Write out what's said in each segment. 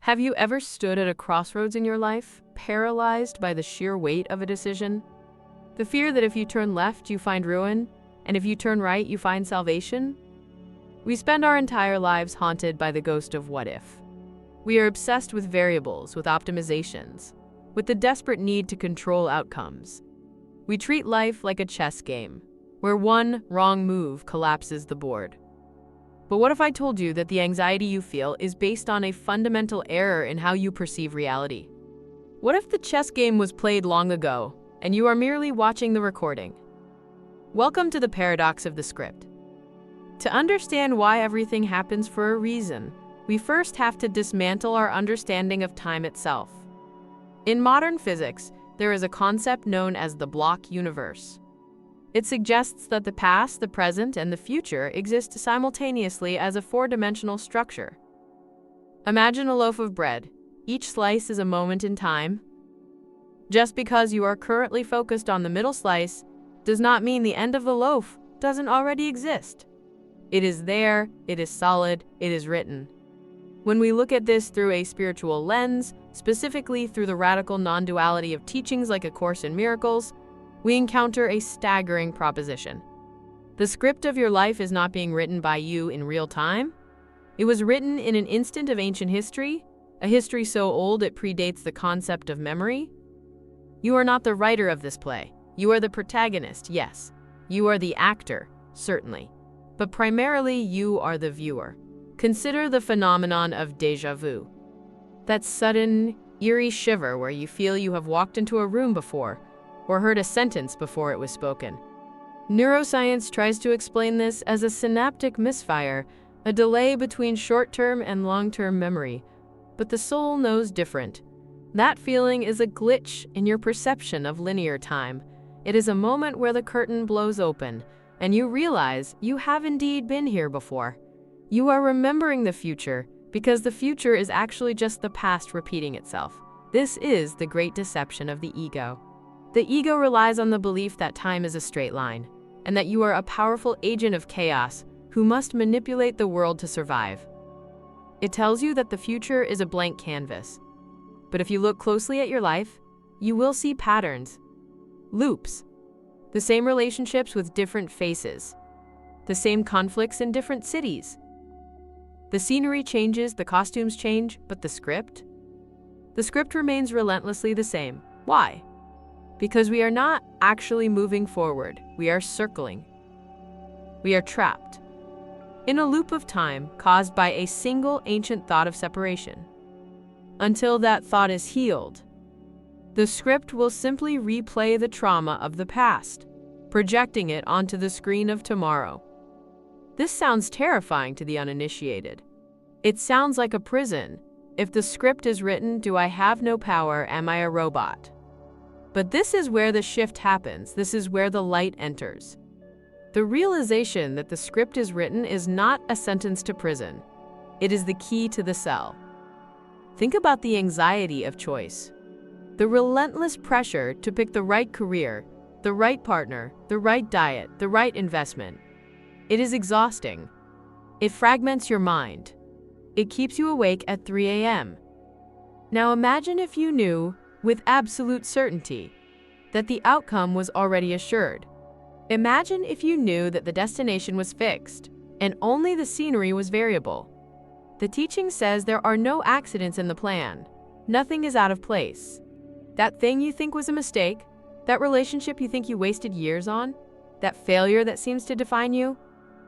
Have you ever stood at a crossroads in your life, paralyzed by the sheer weight of a decision? The fear that if you turn left, you find ruin, and if you turn right, you find salvation? We spend our entire lives haunted by the ghost of what if. We are obsessed with variables, with optimizations, with the desperate need to control outcomes. We treat life like a chess game, where one wrong move collapses the board. But what if I told you that the anxiety you feel is based on a fundamental error in how you perceive reality? What if the chess game was played long ago, and you are merely watching the recording? Welcome to the paradox of the script. To understand why everything happens for a reason, we first have to dismantle our understanding of time itself. In modern physics, there is a concept known as the block universe. It suggests that the past, the present, and the future exist simultaneously as a four-dimensional structure. Imagine a loaf of bread. Each slice is a moment in time. Just because you are currently focused on the middle slice does not mean the end of the loaf doesn't already exist. It is there, it is solid, it is written. When we look at this through a spiritual lens, specifically through the radical non-duality of teachings like A Course in Miracles, we encounter a staggering proposition. The script of your life is not being written by you in real time. It was written in an instant of ancient history, a history so old it predates the concept of memory. You are not the writer of this play. You are the protagonist, yes. You are the actor, certainly. But primarily, you are the viewer. Consider the phenomenon of déjà vu. That sudden, eerie shiver where you feel you have walked into a room before, or heard a sentence before it was spoken. Neuroscience tries to explain this as a synaptic misfire, a delay between short-term and long-term memory. But the soul knows different. That feeling is a glitch in your perception of linear time. It is a moment where the curtain blows open, and you realize you have indeed been here before. You are remembering the future, because the future is actually just the past repeating itself. This is the great deception of the ego. The ego relies on the belief that time is a straight line, and that you are a powerful agent of chaos who must manipulate the world to survive. It tells you that the future is a blank canvas. But if you look closely at your life, you will see patterns, loops, the same relationships with different faces, the same conflicts in different cities. The scenery changes, the costumes change, but the script? The script remains relentlessly the same. Why? Because we are not actually moving forward, we are circling. We are trapped in a loop of time caused by a single ancient thought of separation. Until that thought is healed, the script will simply replay the trauma of the past, projecting it onto the screen of tomorrow. This sounds terrifying to the uninitiated. It sounds like a prison. If the script is written, do I have no power? Am I a robot? But this is where the shift happens. This is where the light enters. The realization that the script is written is not a sentence to prison. It is the key to the cell. Think about the anxiety of choice. The relentless pressure to pick the right career, the right partner, the right diet, the right investment. It is exhausting. It fragments your mind. It keeps you awake at 3 a.m. Now imagine if you knew, with absolute certainty, that the outcome was already assured. Imagine if you knew that the destination was fixed, and only the scenery was variable. The teaching says there are no accidents in the plan. Nothing is out of place. That thing you think was a mistake, that relationship you think you wasted years on, that failure that seems to define you,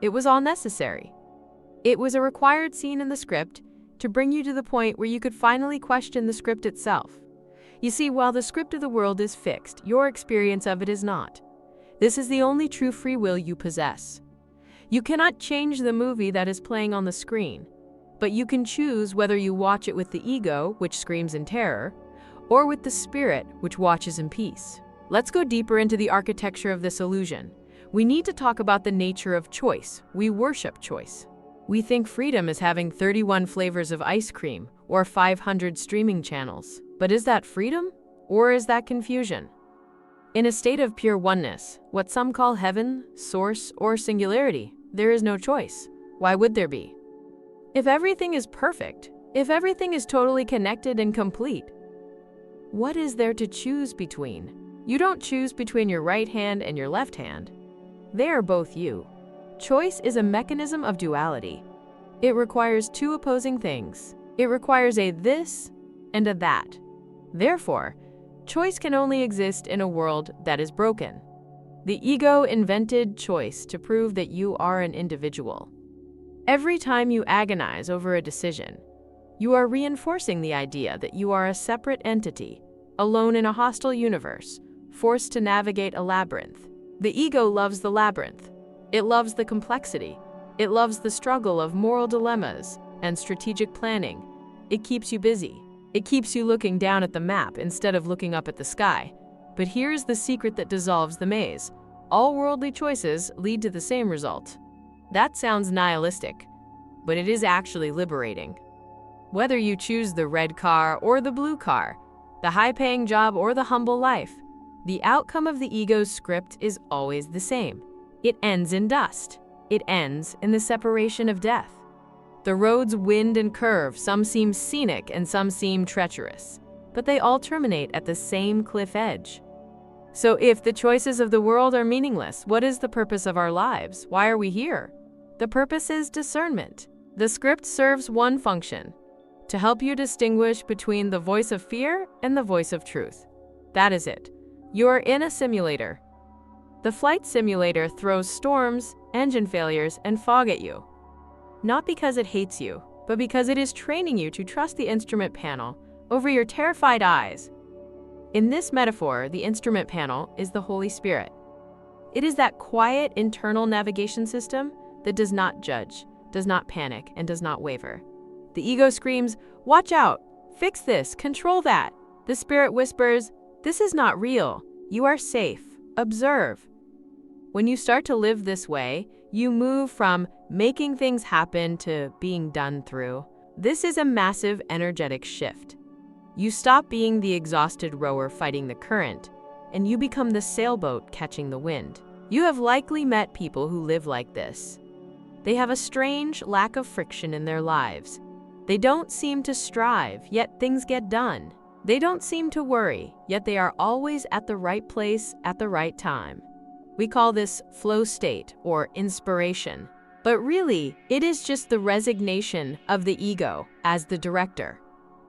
it was all necessary. It was a required scene in the script to bring you to the point where you could finally question the script itself. You see, while the script of the world is fixed, your experience of it is not. This is the only true free will you possess. You cannot change the movie that is playing on the screen, but you can choose whether you watch it with the ego, which screams in terror, or with the spirit, which watches in peace. Let's go deeper into the architecture of this illusion. We need to talk about the nature of choice. We worship choice. We think freedom is having 31 flavors of ice cream or 500 streaming channels. But is that freedom, or is that confusion? In a state of pure oneness, what some call heaven, source, or singularity, there is no choice. Why would there be? If everything is perfect, If everything is totally connected and complete, what is there to choose between? You don't choose between your right hand and your left hand. They are both you. Choice is a mechanism of duality. It requires two opposing things. It requires a this and a that. Therefore, choice can only exist in a world that is broken. The ego invented choice to prove that you are an individual. Every time you agonize over a decision, you are reinforcing the idea that you are a separate entity, alone in a hostile universe, forced to navigate a labyrinth. The ego loves the labyrinth. It loves the complexity. It loves the struggle of moral dilemmas and strategic planning. It keeps you busy. It keeps you looking down at the map instead of looking up at the sky. But here's the secret that dissolves the maze. All worldly choices lead to the same result. That sounds nihilistic, but it is actually liberating. Whether you choose the red car or the blue car, the high-paying job or the humble life, the outcome of the ego's script is always the same. It ends in dust. It ends in the separation of death. The roads wind and curve, some seem scenic and some seem treacherous, but they all terminate at the same cliff edge. So if the choices of the world are meaningless, what is the purpose of our lives? Why are we here? The purpose is discernment. The script serves one function: to help you distinguish between the voice of fear and the voice of truth. That is it. You are in a simulator. The flight simulator throws storms, engine failures, and fog at you. Not because it hates you, but because it is training you to trust the instrument panel over your terrified eyes. In this metaphor, the instrument panel is the Holy Spirit. It is that quiet internal navigation system that does not judge, does not panic, and does not waver. The ego screams, "Watch out! Fix this! Control that!" The spirit whispers, "This is not real. You are safe. Observe." When you start to live this way, you move from making things happen to being done through. This is a massive energetic shift. You stop being the exhausted rower fighting the current, and you become the sailboat catching the wind. You have likely met people who live like this. They have a strange lack of friction in their lives. They don't seem to strive, yet things get done. They don't seem to worry, yet they are always at the right place at the right time. We call this flow state or inspiration. But really, it is just the resignation of the ego as the director.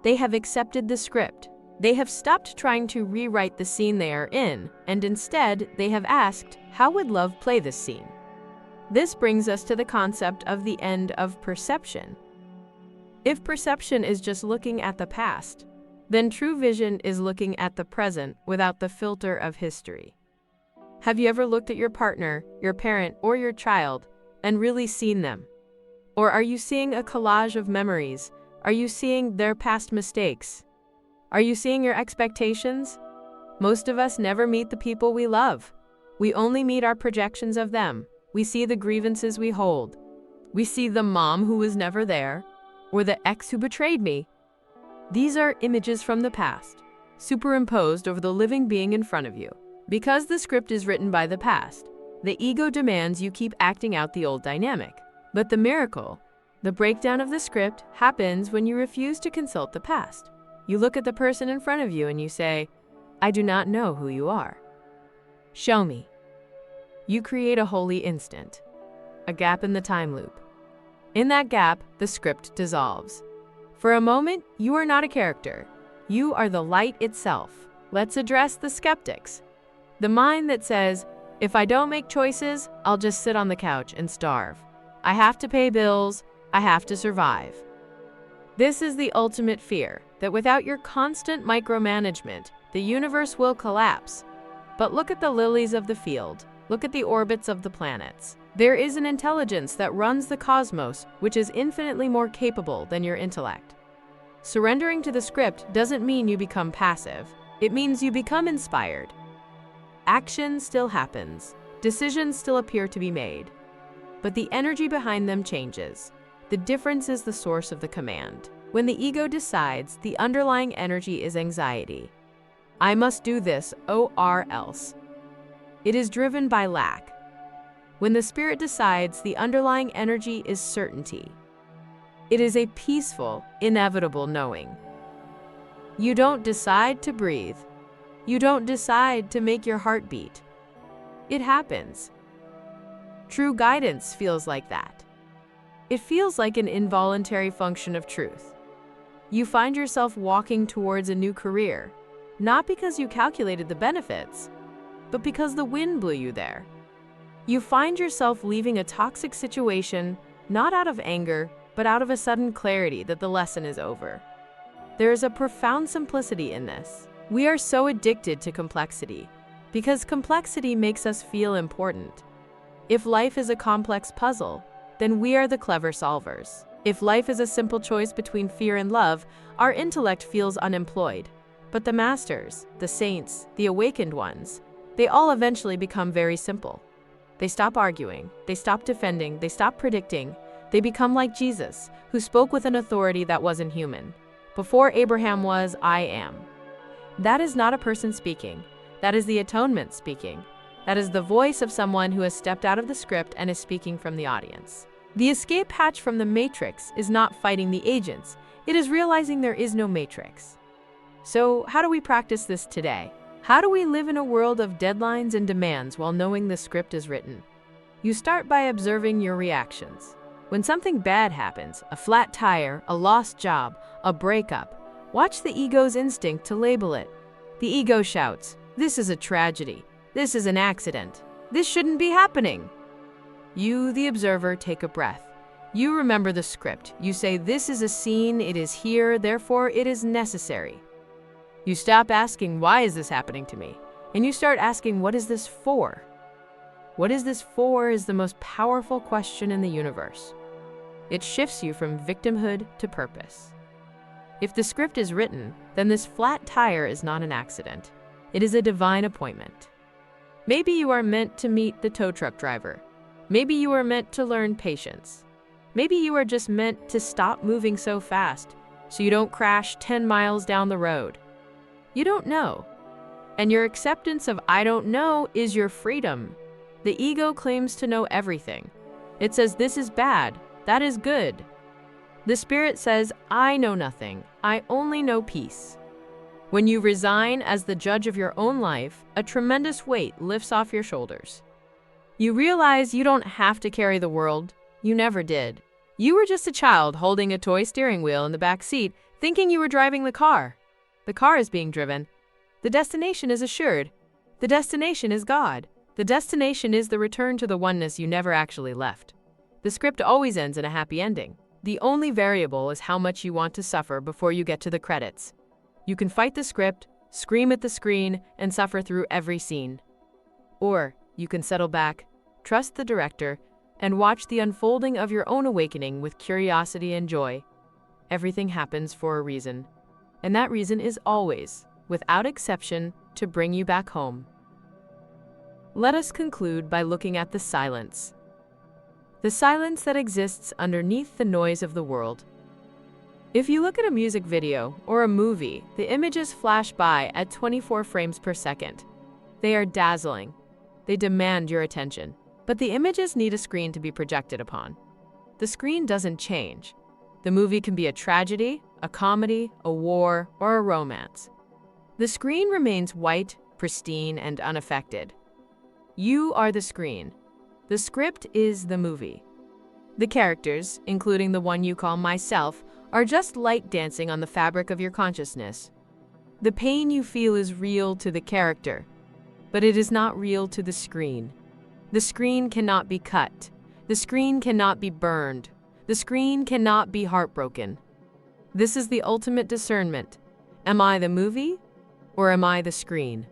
They have accepted the script. They have stopped trying to rewrite the scene they are in, and instead, they have asked, how would love play this scene? This brings us to the concept of the end of perception. If perception is just looking at the past, then true vision is looking at the present without the filter of history. Have you ever looked at your partner, your parent, or your child and really seen them? Or are you seeing a collage of memories? Are you seeing their past mistakes? Are you seeing your expectations? Most of us never meet the people we love. We only meet our projections of them. We see the grievances we hold. We see the mom who was never there, or the ex who betrayed me. These are images from the past, superimposed over the living being in front of you. Because the script is written by the past, the ego demands you keep acting out the old dynamic. But the miracle, the breakdown of the script, happens when you refuse to consult the past. You look at the person in front of you and you say, "I do not know who you are. Show me." You create a holy instant, a gap in the time loop. In that gap, the script dissolves. For a moment, you are not a character. You are the light itself. Let's address the skeptics. The mind that says, if I don't make choices, I'll just sit on the couch and starve. I have to pay bills. I have to survive. This is the ultimate fear, that without your constant micromanagement, the universe will collapse. But look at the lilies of the field. Look at the orbits of the planets. There is an intelligence that runs the cosmos, which is infinitely more capable than your intellect. Surrendering to the script doesn't mean you become passive. It means you become inspired. Action still happens. Decisions still appear to be made. But the energy behind them changes. The difference is the source of the command. When the ego decides, the underlying energy is anxiety. I must do this, or else. It is driven by lack. When the spirit decides, the underlying energy is certainty. It is a peaceful, inevitable knowing. You don't decide to breathe. You don't decide to make your heart beat. It happens. True guidance feels like that. It feels like an involuntary function of truth. You find yourself walking towards a new career, not because you calculated the benefits, but because the wind blew you there. You find yourself leaving a toxic situation, not out of anger, but out of a sudden clarity that the lesson is over. There is a profound simplicity in this. We are so addicted to complexity, because complexity makes us feel important. If life is a complex puzzle, then we are the clever solvers. If life is a simple choice between fear and love, our intellect feels unemployed. But the masters, the saints, the awakened ones, they all eventually become very simple. They stop arguing, they stop defending, they stop predicting. They become like Jesus, who spoke with an authority that wasn't human. Before Abraham was, I am. That is not a person speaking. That is the atonement speaking. That is the voice of someone who has stepped out of the script and is speaking from the audience. The escape hatch from the matrix is not fighting the agents. It is realizing there is no matrix. So, how do we practice this today? How do we live in a world of deadlines and demands while knowing the script is written? You start by observing your reactions. When something bad happens, a flat tire, a lost job, a breakup, watch the ego's instinct to label it. The ego shouts, "This is a tragedy. This is an accident. This shouldn't be happening." You, the observer, take a breath. You remember the script. You say, "This is a scene, it is here, therefore it is necessary." You stop asking, "Why is this happening to me?" And you start asking, "What is this for?" What is this for is the most powerful question in the universe. It shifts you from victimhood to purpose. If the script is written, then this flat tire is not an accident. It is a divine appointment. Maybe you are meant to meet the tow truck driver. Maybe you are meant to learn patience. Maybe you are just meant to stop moving so fast so you don't crash 10 miles down the road. You don't know. And your acceptance of "I don't know" is your freedom. The ego claims to know everything. It says this is bad, that is good. The spirit says, "I know nothing, I only know peace." When you resign as the judge of your own life, a tremendous weight lifts off your shoulders. You realize you don't have to carry the world. You never did. You were just a child holding a toy steering wheel in the back seat, thinking you were driving the car. The car is being driven. The destination is assured. The destination is God. The destination is the return to the oneness you never actually left. The script always ends in a happy ending. The only variable is how much you want to suffer before you get to the credits. You can fight the script, scream at the screen, and suffer through every scene. Or you can settle back, trust the director, and watch the unfolding of your own awakening with curiosity and joy. Everything happens for a reason. And that reason is always, without exception, to bring you back home. Let us conclude by looking at the silence. The silence that exists underneath the noise of the world. If you look at a music video or a movie, the images flash by at 24 frames per second. They are dazzling. They demand your attention. But the images need a screen to be projected upon. The screen doesn't change. The movie can be a tragedy, a comedy, a war, or a romance. The screen remains white, pristine, and unaffected. You are the screen. The script is the movie. The characters, including the one you call myself, are just light dancing on the fabric of your consciousness. The pain you feel is real to the character, but it is not real to the screen. The screen cannot be cut. The screen cannot be burned. The screen cannot be heartbroken. This is the ultimate discernment. Am I the movie, or am I the screen?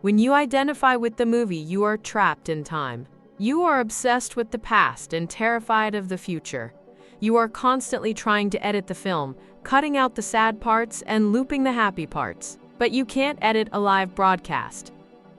When you identify with the movie, you are trapped in time. You are obsessed with the past and terrified of the future. You are constantly trying to edit the film, cutting out the sad parts and looping the happy parts. But you can't edit a live broadcast.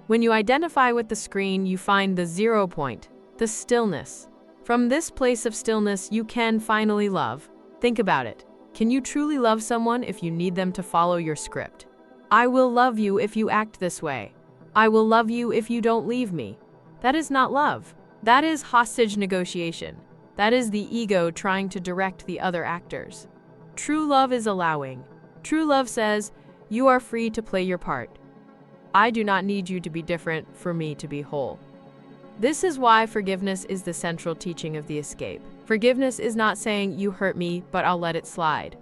When you identify with the screen, you find the 0 point, the stillness. From this place of stillness, you can finally love. Think about it. Can you truly love someone if you need them to follow your script? I will love you if you act this way. I will love you if you don't leave me. That is not love. That is hostage negotiation. That is the ego trying to direct the other actors. True love is allowing. True love says, you are free to play your part. I do not need you to be different for me to be whole. This is why forgiveness is the central teaching of the escape. Forgiveness is not saying, you hurt me, but I'll let it slide.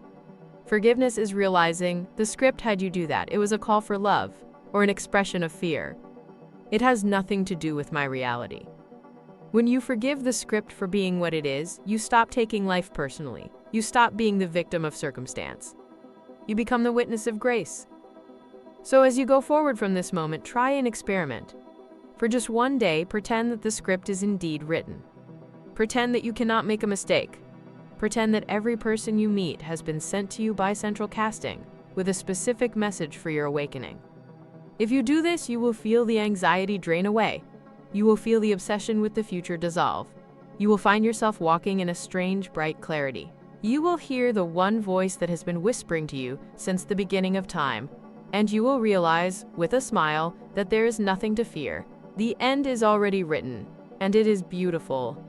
Forgiveness is realizing, the script had you do that. It was a call for love, or an expression of fear. It has nothing to do with my reality. When you forgive the script for being what it is, you stop taking life personally. You stop being the victim of circumstance. You become the witness of grace. So as you go forward from this moment, try an experiment. For just one day, pretend that the script is indeed written. Pretend that you cannot make a mistake. Pretend that every person you meet has been sent to you by central casting with a specific message for your awakening. If you do this, you will feel the anxiety drain away. You will feel the obsession with the future dissolve. You will find yourself walking in a strange, bright clarity. You will hear the one voice that has been whispering to you since the beginning of time, and you will realize, with a smile, that there is nothing to fear. The end is already written, and it is beautiful.